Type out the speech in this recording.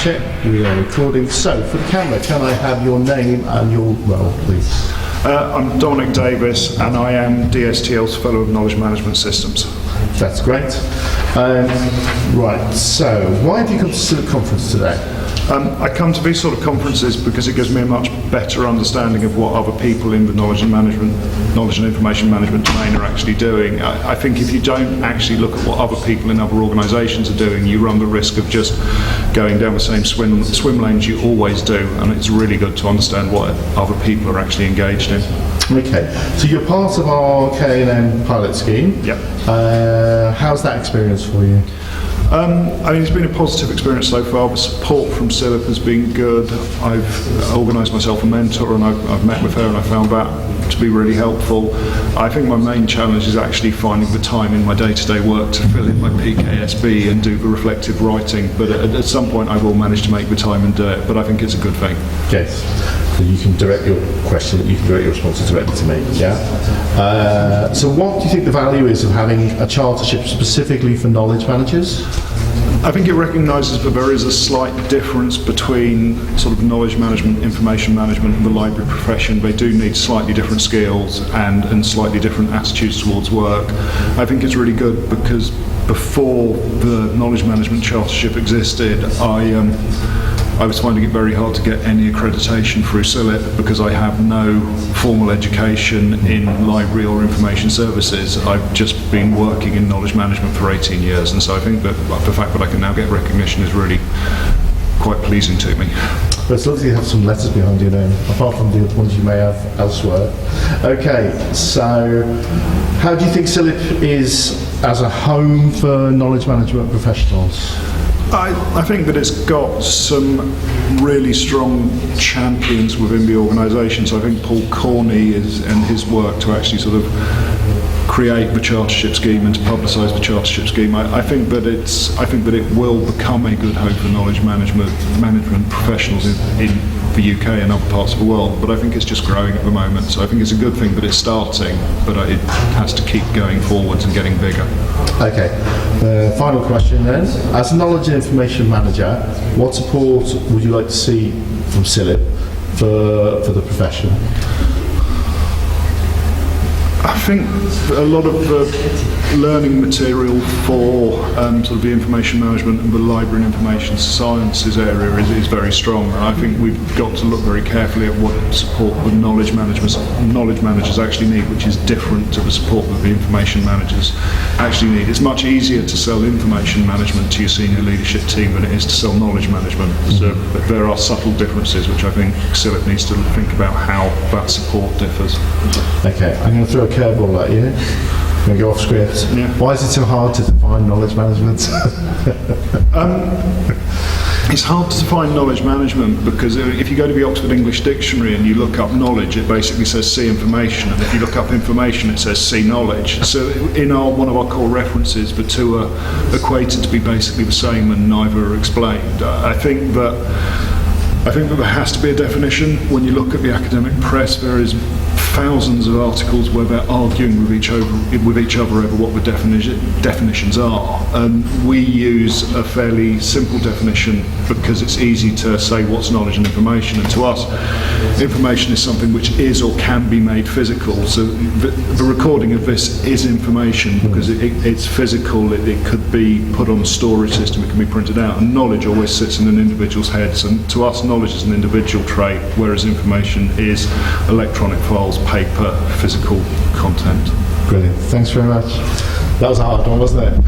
check. We are recording. So, for the camera, can I have your name and your role, please? I'm Dominic Davis, and I am DSTL's Fellow of Knowledge Management Systems. That's great. Right, so why have you come to the conference today? I come to these sort of conferences because it gives me a much better understanding of what other people in the knowledge and information management domain are actually doing. I think if you don't actually look at what other people in other organisations are doing, you run the risk of just going down the same swim lanes you always do, and it's really good to understand what other people are actually engaged in. Okay, so you're part of our K&M pilot scheme. Yep. How's that experience for you? I mean, it's been a positive experience so far. The support from CILIP has been good. I've organised myself a mentor, and I've met with her, and I found that to be really helpful. I think my main challenge is actually finding the time in my day-to-day work to fill in my PKSB and do the reflective writing, but at some point I will manage to make the time and do it, but I think it's a good thing. Yes. So you can direct your question, you can direct your responses directly to me, yeah? So what do you think the value is of having a chartership specifically for knowledge managers? I think it recognises that there is a slight difference between sort of knowledge management, information management and the library profession. They do need slightly different skills and slightly different attitudes towards work. I think it's really good because before the knowledge management chartership existed, I was finding it very hard to get any accreditation through CILIP because I have no formal education in library or information services. I've just been working in knowledge management for 18 years, and so I think that the fact that I can now get recognition is really quite pleasing to me. But it's lovely to have some letters behind your name, apart from the ones you may have elsewhere. Okay, so how do you think CILIP is as a home for knowledge management professionals? I think that it's got some really strong champions within the organisation. So I think Paul Corney and his work to actually sort of create the chartership scheme and to publicise the chartership scheme. I think that it will become a good home for knowledge management professionals in the UK and other parts of the world, but I think it's just growing at the moment. So I think it's a good thing that it's starting, but it has to keep going forwards and getting bigger. Okay, final question then. As a knowledge and information manager, what support would you like to see from CILIP for the profession? I think a lot of the learning material for sort of the information management and the library and information sciences area is very strong. And I think we've got to look very carefully at what support the knowledge managers actually need, which is different to the support that the information managers actually need. It's much easier to sell information management to your senior leadership team than it is to sell knowledge management. So there are subtle differences which I think CILIP needs to think about how that support differs. Okay, I'm going to throw a curveball at you. I'm going to go off script. Yeah. Why is it so hard to define knowledge management? It's hard to define knowledge management because if you go to the Oxford English Dictionary and you look up knowledge, it basically says see information, and if you look up information, it says see knowledge. So in one of our core references, the two are equated to be basically the same and neither are explained. I think that there has to be a definition. When you look at the academic press, there is thousands of articles where they're arguing with each other over what the definitions are. We use a fairly simple definition because it's easy to say what's knowledge and information, and to us, information is something which is or can be made physical. So the recording of this is information because it's physical, it could be put on a storage system, it can be printed out, and knowledge always sits in an individual's heads, and to us knowledge is an individual trait, whereas information is electronic files, paper, physical content. Brilliant. Thanks very much. That was a hard one, wasn't it?